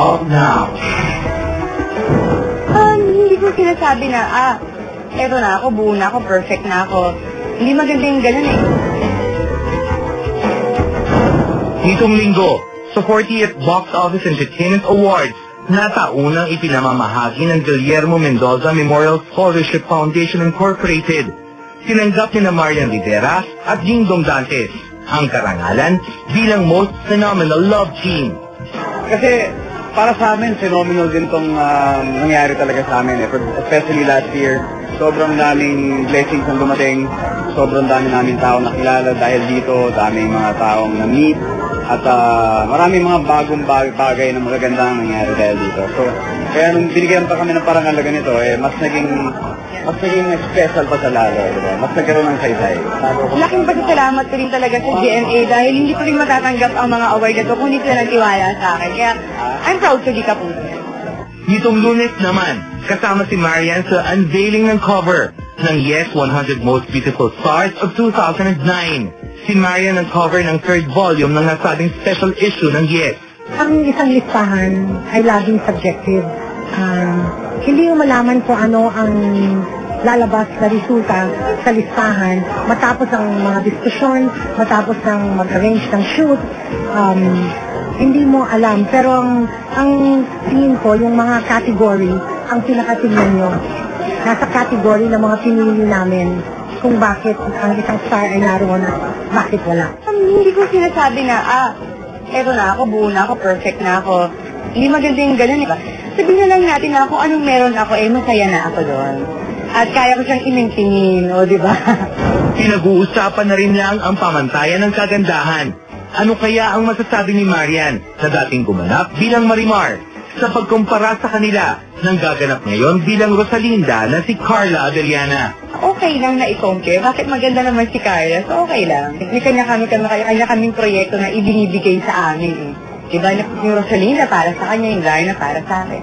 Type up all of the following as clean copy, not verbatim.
Out now. Hindi ko sinasabi na, eto na ako, buo na ako, perfect na ako. Hindi maganda yung ganun eh. Nitong linggo, sa 40th Box Office Entertainment Awards, nataunang ipinamamahagi ng Guillermo Mendoza Memorial Scholarship Foundation Incorporated. Tinanggap ni Marian Rivera at Dingdong Dantes ang karangalan bilang Most Phenomenal Love Team. Kasi para sa amin, phenomenal din itong nangyari talaga sa amin. Especially last year, sobrang daming blessings ang dumating. Sobrang dami namin tao nakilala dahil dito, daming mga taong na-meet. At maraming mga bagong bagay na magagandang nangyari dahil dito. So, kaya nung binigyan pa kami ng parangal na ganito, mas naging special pa sa lalo. Diba? Mas nagkaroon ng saysay. Laking pasasalamat ko rin talaga sa GMA dahil hindi ko rin matatanggap ang mga award na to kung hindi sila nagtiwala sa akin. Kaya, I'm proud to be Kapuso. Nitong Lunes naman, kasama si Marian sa unveiling ng cover ng Yes 100 Most Beautiful Stars of 2009. Si Marian ang cover ng third volume ng nasabing special issue ng Yes. Ang isang listahan ay laging subjective. Hindi mo malaman kung ano ang lalabas na resulta sa listahan matapos ang mga diskusyon, matapos ng mag-arrange ng shoot. Hindi mo alam. Pero ang tingin ko, yung mga category, ang pinakatingnan nyo. Nasa category ng mga pinili namin kung bakit ang isang star ay naroon at bakit wala. Hindi ko sinasabi na, eto na ako, buo na ako, perfect na ako. Hindi maganda yung ganun, diba? Sabihin na lang natin na kung anong meron ako, masaya na ako doon. At kaya ko siyang imintingin, diba? Pinag-uusapan na rin lang ang pamantayan ng kagandahan. Ano kaya ang masasabi ni Marian na dating gumanap bilang Marimar sa pagkumpara sa kanila nang gaganap ngayon bilang Rosalinda na si Carla Abellana? Okay lang na i-compare. Bakit maganda naman si Carla? So okay lang. May kanya kaming proyekto na ibinibigay sa amin. Diba? Yung Rosalinda para sa kanya, yung Larna para sa akin.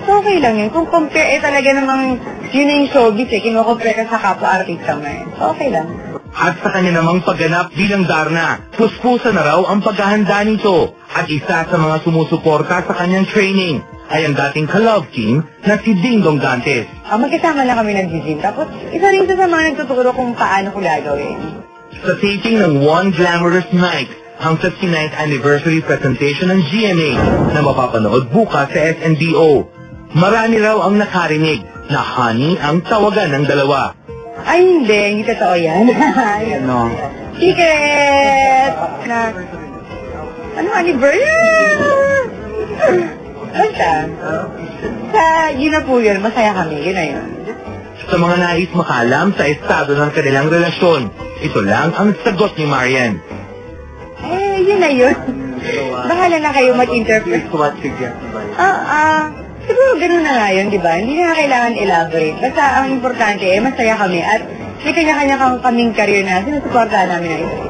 So okay lang yun. Kung compare, talaga namang yun na yung showbiz kinukompare ka sa kapwa-artista mo So okay lang. At sa kanya namang pagganap bilang Darna, puspusa na raw ang paghahanda nito. At isa sa mga sumusuporta sa kanyang training ay ang dating ka-love team na si Dingdong Dantes. Magkasama na kami nag-gym. Tapos isa rin sa mga nagtuturo kung paano ko gagawin. Sa taping ng One Glamorous Night, ang 59th anniversary presentation ng GMA na mapapanood bukas sa SNBO. Marami raw ang nakarinig na honey ang tawagan ng dalawa. Ay, hindi totoo yan. Ano? Secret! Ano anniversary? Basta. Yun na po yun. Masaya kami. Yun na yun. Sa mga nais makalam sa estado ng kanilang relasyon, ito lang ang sagot ni Marian. Yun na yun. Bahala na kayo mag-interpret. Siguro ganun na nga yun, di ba? Hindi na kailangan elaborate. Basta ang importante, masaya kami at may kanya-kanya kaming career na sinusuportahan namin na ito.